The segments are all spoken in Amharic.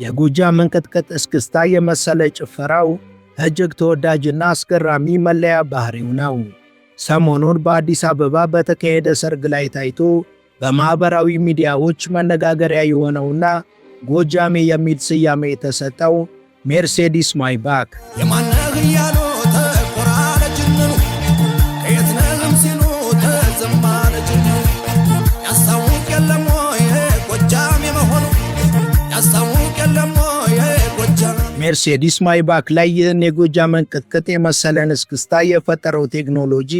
የጎጃም እንቅጥቅጥ እስክስታ የመሰለ ጭፈራው እጅግ ተወዳጅና አስገራሚ መለያ ባህሪው ነው። ሰሞኑን በአዲስ አበባ በተካሄደ ሰርግ ላይ ታይቶ በማኅበራዊ ሚዲያዎች መነጋገሪያ የሆነውና ጎጃሜ የሚል ስያሜ የተሰጠው ሜርሴዲስ ማይባክ የማነህ እያሉ ተቆራረጅነኑ ከየትነህም ሲሉ ተዘማረጅነኑ ያስታውቅ የለም ወይ ጎጃሜ መሆኑ ያስታውቅ የለም ወይ ጎጃሜ። ሜርሴዲስ ማይባክ ላይ ይህን የጎጃም እንቅጥቅጥ የመሰለን እስክስታ የፈጠረው ቴክኖሎጂ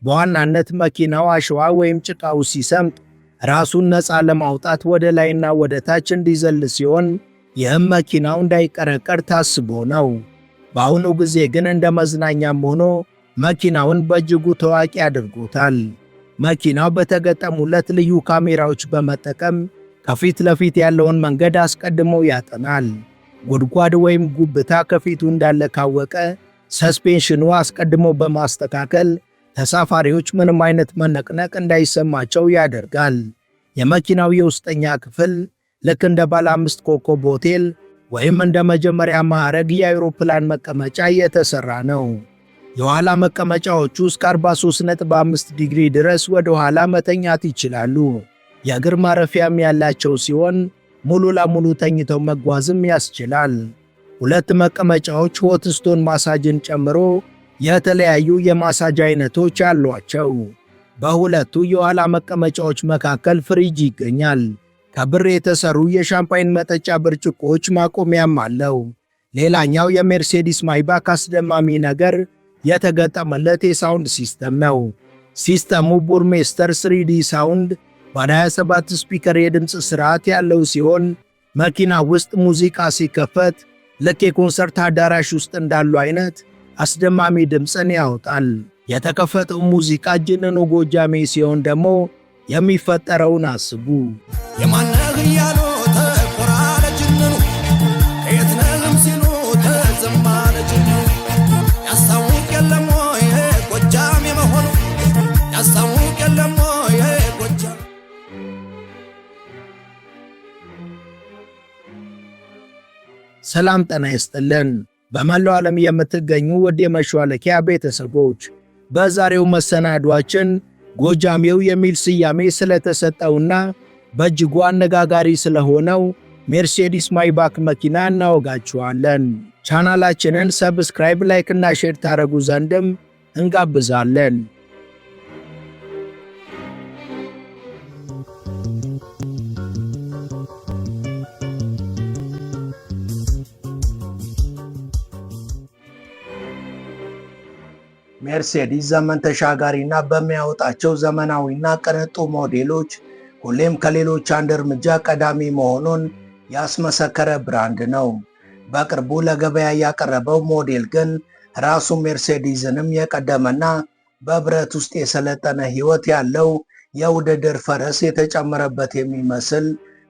በዋናነት መኪናው አሸዋ ወይም ጭቃው ሲሰምጥ ራሱን ነፃ ለማውጣት ወደ ላይና ወደ ታች እንዲዘል ሲሆን ይህም መኪናው እንዳይቀረቀር ታስቦ ነው። በአሁኑ ጊዜ ግን እንደ መዝናኛም ሆኖ መኪናውን በእጅጉ ታዋቂ አድርጎታል። መኪናው በተገጠሙለት ልዩ ካሜራዎች በመጠቀም ከፊት ለፊት ያለውን መንገድ አስቀድሞ ያጠናል። ጉድጓድ ወይም ጉብታ ከፊቱ እንዳለ ካወቀ ሰስፔንሽኑ አስቀድሞ በማስተካከል ተሳፋሪዎች ምንም አይነት መነቅነቅ እንዳይሰማቸው ያደርጋል። የመኪናው የውስጠኛ ክፍል ልክ እንደ ባለ 5 ኮከብ ሆቴል ወይም እንደ መጀመሪያ ማዕረግ የአውሮፕላን መቀመጫ የተሰራ ነው። የኋላ መቀመጫዎቹ እስከ 43.5 ዲግሪ ድረስ ወደ ኋላ መተኛት ይችላሉ። የእግር ማረፊያም ያላቸው ሲሆን ሙሉ ለሙሉ ተኝተው መጓዝም ያስችላል። ሁለት መቀመጫዎች ሆት ስቶን ማሳጅን ጨምሮ የተለያዩ የማሳጅ አይነቶች አሏቸው። በሁለቱ የኋላ መቀመጫዎች መካከል ፍሪጅ ይገኛል። ከብር የተሰሩ የሻምፓይን መጠጫ ብርጭቆዎች ማቆሚያም አለው። ሌላኛው የሜርሴዲስ ማይባክ አስደማሚ ነገር የተገጠመለት የሳውንድ ሲስተም ነው። ሲስተሙ ቡርሜስተር 3D ሳውንድ ባለ 27 ስፒከር የድምፅ ስርዓት ያለው ሲሆን መኪና ውስጥ ሙዚቃ ሲከፈት ልክ የኮንሰርት አዳራሽ ውስጥ እንዳሉ አይነት አስደማሚ ድምፅን ያወጣል። የተከፈተው ሙዚቃ ጅንኑ ጎጃሜ ሲሆን ደግሞ የሚፈጠረውን አስቡ። የማነህ እያሉ ተቆራረጅነኑ ከየትነህም ሲሉ ተዘማረጅነኑ ያስታውቅ የለም ወይ ጎጃሜ መሆኑ ያስታውቅ የለም ወይ ጎጃሜ። ሰላም ጤና ይስጥልን። በመላው ዓለም የምትገኙ ውድ የመሿለኪያ ቤተሰቦች በዛሬው መሰናዷችን ጎጃሜው የሚል ስያሜ ስለተሰጠውና በእጅጉ አነጋጋሪ ስለሆነው ሜርሴዲስ ማይባክ መኪና እናወጋችኋለን። ቻናላችንን ሰብስክራይብ፣ ላይክ እና ሼር ታደርጉ ዘንድም እንጋብዛለን። ሜርሴዲስ ዘመን ተሻጋሪና በሚያወጣቸው ዘመናዊና ቅንጡ ሞዴሎች ሁሌም ከሌሎች አንድ እርምጃ ቀዳሚ መሆኑን ያስመሰከረ ብራንድ ነው። በቅርቡ ለገበያ ያቀረበው ሞዴል ግን ራሱ ሜርሴዲስንም የቀደመና በብረት ውስጥ የሰለጠነ ሕይወት ያለው የውድድር ፈረስ የተጨመረበት የሚመስል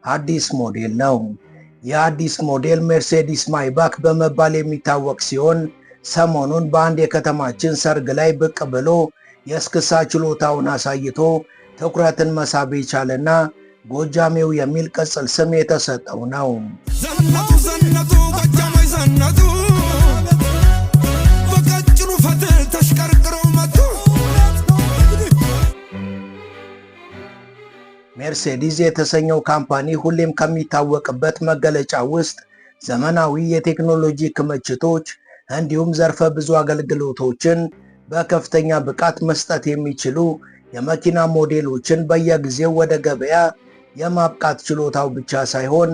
አዲስ ሞዴል ነው። የአዲስ ሞዴል ሜርሴዲስ ማይባክ በመባል የሚታወቅ ሲሆን ሰሞኑን በአንድ የከተማችን ሰርግ ላይ ብቅ ብሎ የእስክስታ ችሎታውን አሳይቶ ትኩረትን መሳብ የቻለና ጎጃሜው የሚል ቅጽል ስም የተሰጠው ነው። ዘነጡ ዘነጡ ጎጃሞች ዘነጡ በቀጭኑ ፈትል ተሽቀርቅረው መጡ። ሜርሴዲስ የተሰኘው ካምፓኒ ሁሌም ከሚታወቅበት መገለጫ ውስጥ ዘመናዊ የቴክኖሎጂ ክምችቶች እንዲሁም ዘርፈ ብዙ አገልግሎቶችን በከፍተኛ ብቃት መስጠት የሚችሉ የመኪና ሞዴሎችን በየጊዜው ወደ ገበያ የማብቃት ችሎታው ብቻ ሳይሆን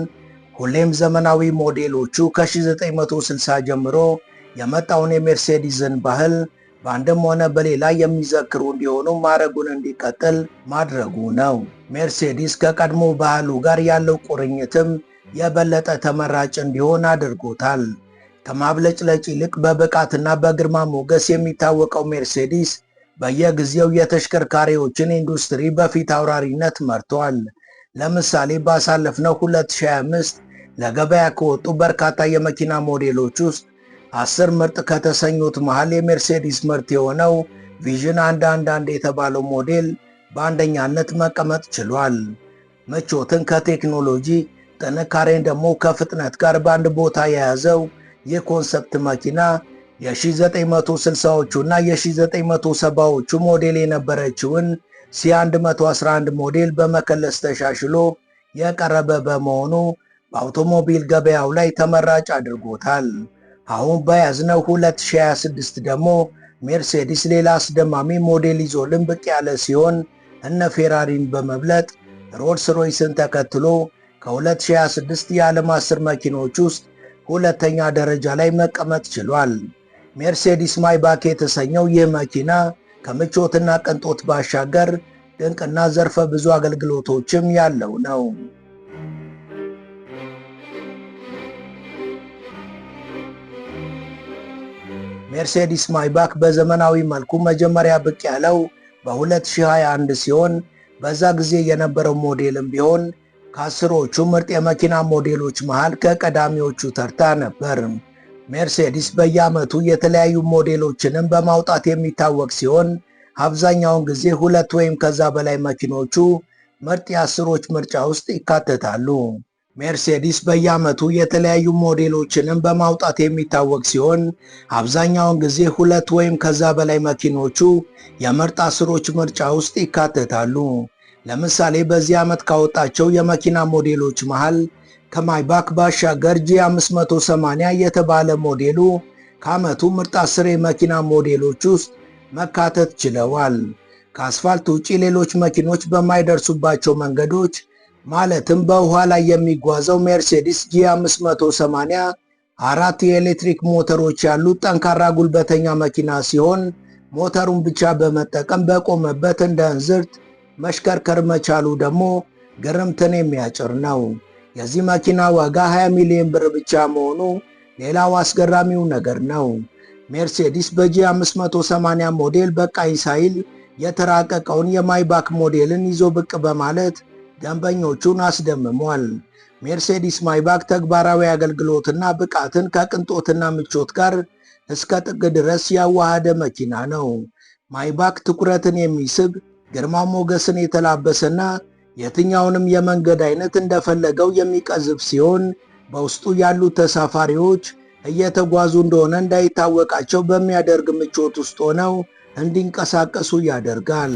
ሁሌም ዘመናዊ ሞዴሎቹ ከ1960 ጀምሮ የመጣውን የሜርሴዲስን ባህል በአንድም ሆነ በሌላ የሚዘክሩ እንዲሆኑ ማድረጉን እንዲቀጥል ማድረጉ ነው። ሜርሴዲስ ከቀድሞ ባህሉ ጋር ያለው ቁርኝትም የበለጠ ተመራጭ እንዲሆን አድርጎታል። ከማብለጭለጭ ይልቅ በብቃትና በግርማ ሞገስ የሚታወቀው ሜርሴዲስ በየጊዜው የተሽከርካሪዎችን ኢንዱስትሪ በፊት አውራሪነት መርቷል። ለምሳሌ ባሳለፍነው 2025 ለገበያ ከወጡ በርካታ የመኪና ሞዴሎች ውስጥ 10 ምርጥ ከተሰኙት መሃል የሜርሴዲስ ምርት የሆነው ቪዥን 111 የተባለው ሞዴል በአንደኛነት መቀመጥ ችሏል። ምቾትን ከቴክኖሎጂ፣ ጥንካሬን ደግሞ ከፍጥነት ጋር በአንድ ቦታ የያዘው ይህ ኮንሰፕት መኪና የ1960ዎቹ እና የ1970ዎቹ ሞዴል የነበረችውን C111 ሞዴል በመከለስ ተሻሽሎ የቀረበ በመሆኑ በአውቶሞቢል ገበያው ላይ ተመራጭ አድርጎታል። አሁን በያዝነው 2026 ደግሞ ሜርሴዲስ ሌላ አስደማሚ ሞዴል ይዞልን ብቅ ያለ ሲሆን እነ ፌራሪን በመብለጥ ሮልስ ሮይስን ተከትሎ ከ2026 የዓለም 10 መኪኖች ውስጥ ሁለተኛ ደረጃ ላይ መቀመጥ ችሏል። ሜርሴዲስ ማይባክ የተሰኘው ይህ መኪና ከምቾትና ቅንጦት ባሻገር ድንቅና ዘርፈ ብዙ አገልግሎቶችም ያለው ነው። ሜርሴዲስ ማይባክ በዘመናዊ መልኩ መጀመሪያ ብቅ ያለው በ2021 ሲሆን በዛ ጊዜ የነበረው ሞዴልም ቢሆን ከአስሮቹ ምርጥ የመኪና ሞዴሎች መሃል ከቀዳሚዎቹ ተርታ ነበር። ሜርሴዲስ በየዓመቱ የተለያዩ ሞዴሎችንም በማውጣት የሚታወቅ ሲሆን አብዛኛውን ጊዜ ሁለት ወይም ከዛ በላይ መኪኖቹ ምርጥ የአስሮች ምርጫ ውስጥ ይካተታሉ። ሜርሴዲስ በየዓመቱ የተለያዩ ሞዴሎችንም በማውጣት የሚታወቅ ሲሆን አብዛኛውን ጊዜ ሁለት ወይም ከዛ በላይ መኪኖቹ የምርጥ አስሮች ምርጫ ውስጥ ይካተታሉ። ለምሳሌ በዚህ ዓመት ካወጣቸው የመኪና ሞዴሎች መሃል ከማይባክ ባሻገር G580 የተባለ ሞዴሉ ከዓመቱ ምርጥ 10 የመኪና ሞዴሎች ውስጥ መካተት ችለዋል። ከአስፋልት ውጪ ሌሎች መኪኖች በማይደርሱባቸው መንገዶች ማለትም በውሃ ላይ የሚጓዘው ሜርሴዲስ G580 አራት የኤሌክትሪክ ሞተሮች ያሉት ጠንካራ ጉልበተኛ መኪና ሲሆን ሞተሩን ብቻ በመጠቀም በቆመበት እንደ እንዝርት መሽከርከር መቻሉ ደግሞ ግርምትን የሚያጭር ነው። የዚህ መኪና ዋጋ 20 ሚሊዮን ብር ብቻ መሆኑ ሌላው አስገራሚው ነገር ነው። ሜርሴዲስ በG580 ሞዴል በቃኝ ሳይል የተራቀቀውን የማይባክ ሞዴልን ይዞ ብቅ በማለት ደንበኞቹን አስደምሟል። ሜርሴዲስ ማይባክ ተግባራዊ አገልግሎትና ብቃትን ከቅንጦትና ምቾት ጋር እስከ ጥግ ድረስ ያዋሃደ መኪና ነው። ማይባክ ትኩረትን የሚስብ ግርማ ሞገስን የተላበሰና የትኛውንም የመንገድ አይነት እንደፈለገው የሚቀዝፍ ሲሆን በውስጡ ያሉት ተሳፋሪዎች እየተጓዙ እንደሆነ እንዳይታወቃቸው በሚያደርግ ምቾት ውስጥ ሆነው እንዲንቀሳቀሱ ያደርጋል።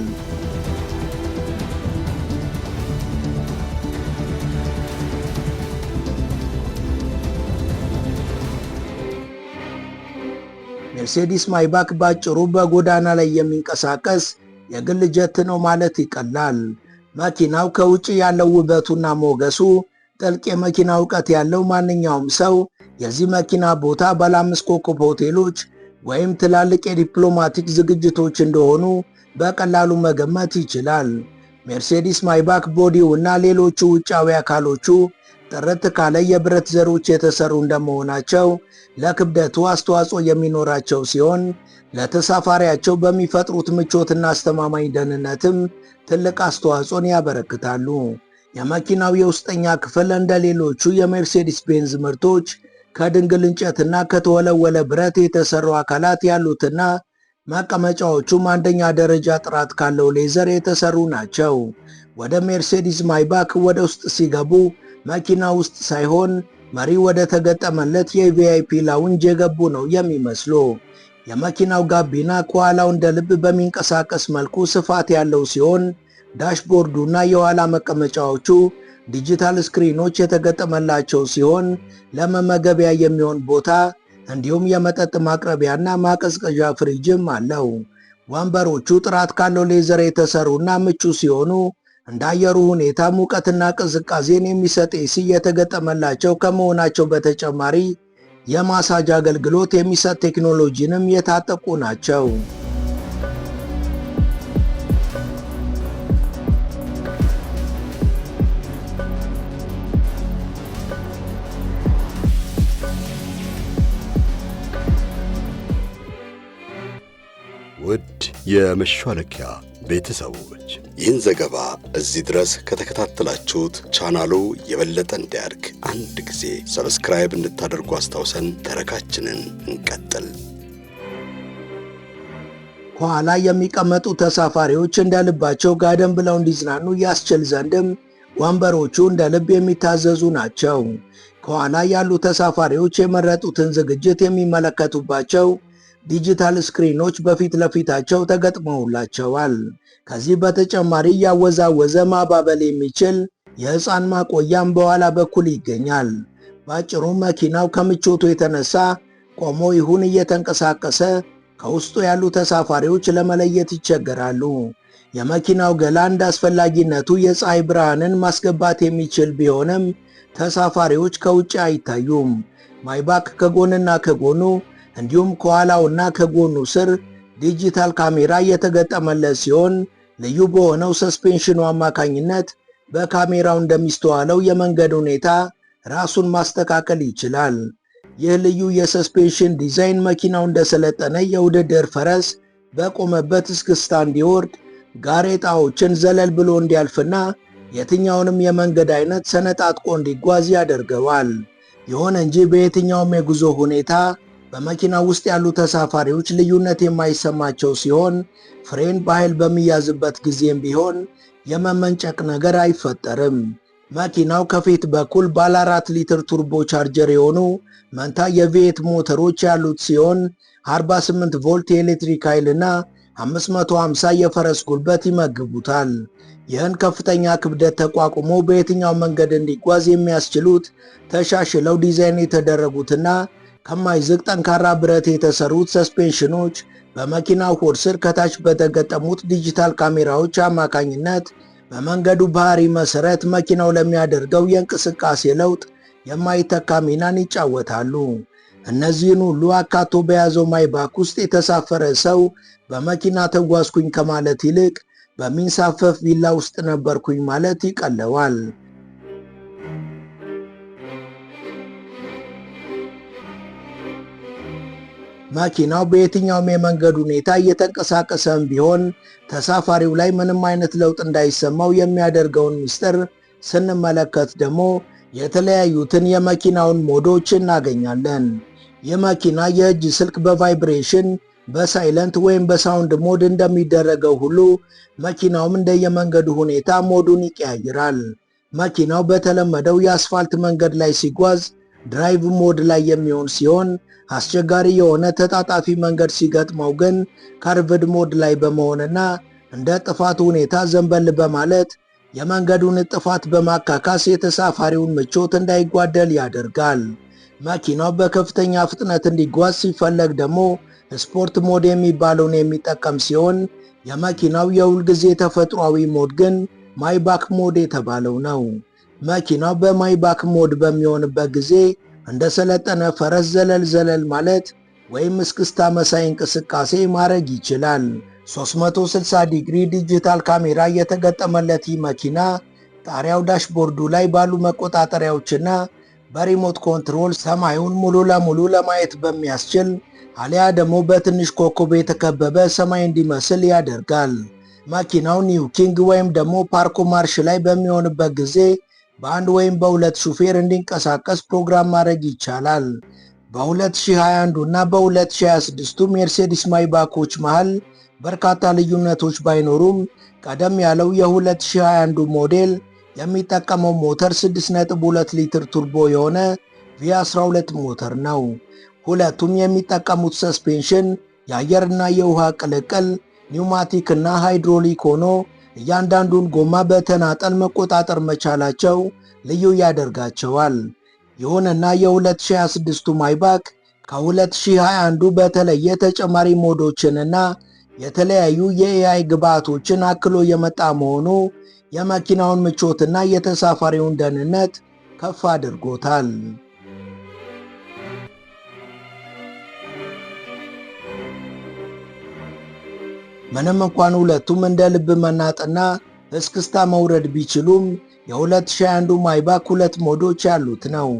ሜርሴዲስ ማይባክ ባጭሩ በጎዳና ላይ የሚንቀሳቀስ የግል ጀት ነው ማለት ይቀላል። መኪናው ከውጭ ያለው ውበቱና ሞገሱ ጥልቅ የመኪና እውቀት ያለው ማንኛውም ሰው የዚህ መኪና ቦታ ባለ 5 ኮከብ ሆቴሎች ወይም ትላልቅ የዲፕሎማቲክ ዝግጅቶች እንደሆኑ በቀላሉ መገመት ይችላል። ሜርሴዲስ ማይባክ ቦዲው እና ሌሎቹ ውጫዊ አካሎቹ ጥርት ካለ የብረት ዘሮች የተሰሩ እንደመሆናቸው ለክብደቱ አስተዋጽኦ የሚኖራቸው ሲሆን ለተሳፋሪያቸው በሚፈጥሩት ምቾትና አስተማማኝ ደህንነትም ትልቅ አስተዋጽኦን ያበረክታሉ። የመኪናው የውስጠኛ ክፍል እንደ ሌሎቹ የሜርሴዲስ ቤንዝ ምርቶች ከድንግል እንጨትና ከተወለወለ ብረት የተሰሩ አካላት ያሉትና መቀመጫዎቹም አንደኛ ደረጃ ጥራት ካለው ሌዘር የተሰሩ ናቸው። ወደ ሜርሴዲስ ማይባክ ወደ ውስጥ ሲገቡ መኪና ውስጥ ሳይሆን መሪ ወደ ተገጠመለት የቪአይፒ ላውንጅ የገቡ ነው የሚመስሉ። የመኪናው ጋቢና ከኋላው እንደ ልብ በሚንቀሳቀስ መልኩ ስፋት ያለው ሲሆን ዳሽቦርዱና የኋላ መቀመጫዎቹ ዲጂታል ስክሪኖች የተገጠመላቸው ሲሆን ለመመገቢያ የሚሆን ቦታ እንዲሁም የመጠጥ ማቅረቢያና ማቀዝቀዣ ፍሪጅም አለው። ወንበሮቹ ጥራት ካለው ሌዘር የተሰሩና ምቹ ሲሆኑ እንደ አየሩ ሁኔታ ሙቀትና ቅዝቃዜን የሚሰጥ ኤሲ የተገጠመላቸው ከመሆናቸው በተጨማሪ የማሳጅ አገልግሎት የሚሰጥ ቴክኖሎጂንም የታጠቁ ናቸው። ውድ የመሿለኪያ ቤተሰቦች ይህን ዘገባ እዚህ ድረስ ከተከታተላችሁት ቻናሉ የበለጠ እንዲያድግ አንድ ጊዜ ሰብስክራይብ እንድታደርጉ አስታውሰን ተረካችንን እንቀጥል። ከኋላ የሚቀመጡ ተሳፋሪዎች እንደ ልባቸው ጋደም ብለው እንዲዝናኑ ያስችል ዘንድም ወንበሮቹ እንደ ልብ የሚታዘዙ ናቸው። ከኋላ ያሉ ተሳፋሪዎች የመረጡትን ዝግጅት የሚመለከቱባቸው ዲጂታል ስክሪኖች በፊት ለፊታቸው ተገጥመውላቸዋል። ከዚህ በተጨማሪ ያወዛወዘ ማባበል የሚችል የሕፃን ማቆያም በኋላ በኩል ይገኛል። ባጭሩ መኪናው ከምቾቱ የተነሳ ቆሞ ይሁን እየተንቀሳቀሰ ከውስጡ ያሉ ተሳፋሪዎች ለመለየት ይቸገራሉ። የመኪናው ገላ እንደ አስፈላጊነቱ የፀሐይ ብርሃንን ማስገባት የሚችል ቢሆንም ተሳፋሪዎች ከውጭ አይታዩም። ማይባክ ከጎንና ከጎኑ እንዲሁም ከኋላውና ከጎኑ ስር ዲጂታል ካሜራ የተገጠመለት ሲሆን ልዩ በሆነው ሰስፔንሽኑ አማካኝነት በካሜራው እንደሚስተዋለው የመንገድ ሁኔታ ራሱን ማስተካከል ይችላል። ይህ ልዩ የሰስፔንሽን ዲዛይን መኪናው እንደሰለጠነ የውድድር ፈረስ በቆመበት እስክስታ እንዲወርድ፣ ጋሬጣዎችን ዘለል ብሎ እንዲያልፍና የትኛውንም የመንገድ አይነት ሰነጣጥቆ እንዲጓዝ ያደርገዋል። ይሁን እንጂ በየትኛውም የጉዞ ሁኔታ በመኪናው ውስጥ ያሉ ተሳፋሪዎች ልዩነት የማይሰማቸው ሲሆን ፍሬን በኃይል በሚያዝበት ጊዜም ቢሆን የመመንጨቅ ነገር አይፈጠርም። መኪናው ከፊት በኩል ባለ 4 ሊትር ቱርቦ ቻርጀር የሆኑ መንታ የቪኤት ሞተሮች ያሉት ሲሆን 48 ቮልት የኤሌክትሪክ ኃይልና 550 የፈረስ ጉልበት ይመግቡታል። ይህን ከፍተኛ ክብደት ተቋቁሞ በየትኛው መንገድ እንዲጓዝ የሚያስችሉት ተሻሽለው ዲዛይን የተደረጉትና ከማይዝግ ጠንካራ ብረት የተሰሩት ሰስፔንሽኖች በመኪናው ሆድ ስር ከታች በተገጠሙት ዲጂታል ካሜራዎች አማካኝነት በመንገዱ ባህሪ መሰረት መኪናው ለሚያደርገው የእንቅስቃሴ ለውጥ የማይተካ ሚናን ይጫወታሉ። እነዚህን ሁሉ አካቶ በያዘው ማይባክ ውስጥ የተሳፈረ ሰው በመኪና ተጓዝኩኝ ከማለት ይልቅ በሚንሳፈፍ ቪላ ውስጥ ነበርኩኝ ማለት ይቀለዋል። መኪናው በየትኛውም የመንገድ ሁኔታ እየተንቀሳቀሰም ቢሆን ተሳፋሪው ላይ ምንም አይነት ለውጥ እንዳይሰማው የሚያደርገውን ምስጢር ስንመለከት ደግሞ የተለያዩትን የመኪናውን ሞዶች እናገኛለን። የመኪና የእጅ ስልክ በቫይብሬሽን፣ በሳይለንት ወይም በሳውንድ ሞድ እንደሚደረገው ሁሉ መኪናውም እንደየመንገዱ ሁኔታ ሞዱን ይቀያይራል። መኪናው በተለመደው የአስፋልት መንገድ ላይ ሲጓዝ ድራይቭ ሞድ ላይ የሚሆን ሲሆን አስቸጋሪ የሆነ ተጣጣፊ መንገድ ሲገጥመው ግን ካርቭድ ሞድ ላይ በመሆንና እንደ ጥፋቱ ሁኔታ ዘንበል በማለት የመንገዱን ጥፋት በማካካስ የተሳፋሪውን ምቾት እንዳይጓደል ያደርጋል። መኪናው በከፍተኛ ፍጥነት እንዲጓዝ ሲፈለግ ደግሞ ስፖርት ሞድ የሚባለውን የሚጠቀም ሲሆን የመኪናው የሁልጊዜ ተፈጥሯዊ ሞድ ግን ማይባክ ሞድ የተባለው ነው። መኪናው በማይባክ ሞድ በሚሆንበት ጊዜ እንደ ሰለጠነ ፈረስ ዘለል ማለት ወይም እስክስታ መሳይ እንቅስቃሴ ማድረግ ይችላል። 360 ዲግሪ ዲጂታል ካሜራ የተገጠመለት ይህ መኪና ጣሪያው ዳሽቦርዱ ላይ ባሉ መቆጣጠሪያዎችና በሪሞት ኮንትሮል ሰማዩን ሙሉ ለሙሉ ለማየት በሚያስችል አሊያ ደግሞ በትንሽ ኮከብ የተከበበ ሰማይ እንዲመስል ያደርጋል። መኪናው ኒው ኪንግ ወይም ደግሞ ፓርኮ ማርሽ ላይ በሚሆንበት ጊዜ በአንድ ወይም በሁለት ሹፌር እንዲንቀሳቀስ ፕሮግራም ማድረግ ይቻላል። በ2021 እና በ2026 ሜርሴዲስ ማይባኮች መሃል በርካታ ልዩነቶች ባይኖሩም ቀደም ያለው የ2021 ሞዴል የሚጠቀመው ሞተር 6.2 ሊትር ቱርቦ የሆነ V12 ሞተር ነው። ሁለቱም የሚጠቀሙት ሰስፔንሽን የአየርና የውሃ ቅልቅል ኒውማቲክ እና ሃይድሮሊክ ሆኖ እያንዳንዱን ጎማ በተናጠል መቆጣጠር መቻላቸው ልዩ ያደርጋቸዋል። ይሁንና የ2026 ማይባክ ከ2021 በተለየ ተጨማሪ ሞዶችንና የተለያዩ የኤአይ ግብዓቶችን አክሎ የመጣ መሆኑ የመኪናውን ምቾትና የተሳፋሪውን ደህንነት ከፍ አድርጎታል። ምንም እንኳን ሁለቱም እንደ ልብ መናጥና እስክስታ መውረድ ቢችሉም የ2021 ማይባክ ሁለት ሞዶች ያሉት ነው።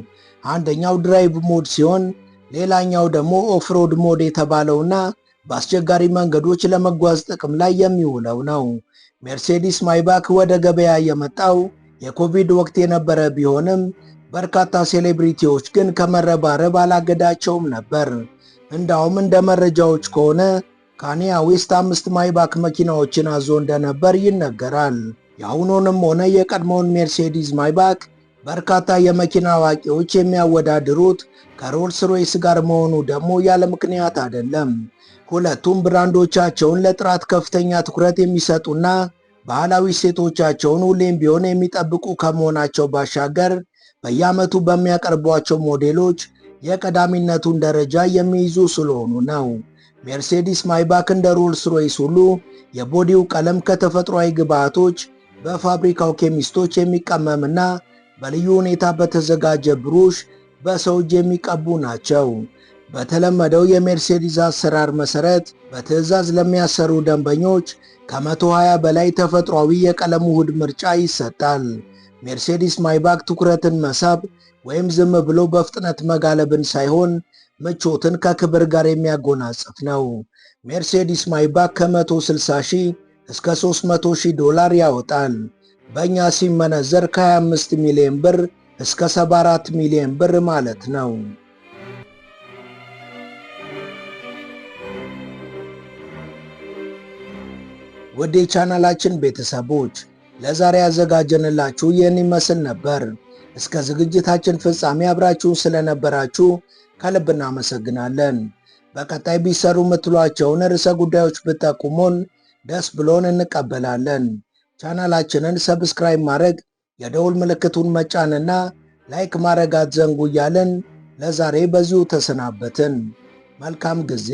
አንደኛው ድራይቭ ሞድ ሲሆን ሌላኛው ደግሞ ኦፍሮድ ሞድ የተባለውና በአስቸጋሪ መንገዶች ለመጓዝ ጥቅም ላይ የሚውለው ነው። ሜርሴዲስ ማይባክ ወደ ገበያ የመጣው የኮቪድ ወቅት የነበረ ቢሆንም በርካታ ሴሌብሪቲዎች ግን ከመረባረብ አላገዳቸውም ነበር። እንዳውም እንደ መረጃዎች ከሆነ ካኒያ ዌስት 5 ማይባክ መኪናዎችን አዞ እንደነበር ይነገራል። የአሁኑንም ሆነ የቀድሞውን ሜርሴዲስ ማይባክ በርካታ የመኪና አዋቂዎች የሚያወዳድሩት ከሮልስ ሮይስ ጋር መሆኑ ደግሞ ያለ ምክንያት አይደለም። ሁለቱም ብራንዶቻቸውን ለጥራት ከፍተኛ ትኩረት የሚሰጡና ባህላዊ እሴቶቻቸውን ሁሌም ቢሆን የሚጠብቁ ከመሆናቸው ባሻገር በየዓመቱ በሚያቀርቧቸው ሞዴሎች የቀዳሚነቱን ደረጃ የሚይዙ ስለሆኑ ነው። ሜርሴዲስ ማይባክ እንደ ሮልስ ሮይስ ሁሉ የቦዲው ቀለም ከተፈጥሯዊ ግብዓቶች በፋብሪካው ኬሚስቶች የሚቀመምና በልዩ ሁኔታ በተዘጋጀ ብሩሽ በሰው እጅ የሚቀቡ ናቸው። በተለመደው የሜርሴዲስ አሰራር መሰረት በትዕዛዝ ለሚያሰሩ ደንበኞች ከ120 በላይ ተፈጥሯዊ የቀለም ውህድ ምርጫ ይሰጣል። ሜርሴዲስ ማይባክ ትኩረትን መሳብ ወይም ዝም ብሎ በፍጥነት መጋለብን ሳይሆን ምቾትን ከክብር ጋር የሚያጎናጽፍ ነው። ሜርሴዲስ ማይባክ ከ160,000 እስከ $300,000 ያወጣል። በእኛ ሲመነዘር ከ25 ሚሊዮን ብር እስከ 74 ሚሊዮን ብር ማለት ነው። ወደ ቻናላችን ቤተሰቦች ለዛሬ ያዘጋጀንላችሁ ይህን ይመስል ነበር። እስከ ዝግጅታችን ፍጻሜ አብራችሁን ስለነበራችሁ ከልብ እናመሰግናለን። በቀጣይ ቢሰሩ የምትሏቸውን ርዕሰ ጉዳዮች ብትጠቁሙን ደስ ብሎን እንቀበላለን። ቻናላችንን ሰብስክራይብ ማድረግ፣ የደውል ምልክቱን መጫንና ላይክ ማድረግ አትዘንጉ እያልን ለዛሬ በዚሁ ተሰናበትን። መልካም ጊዜ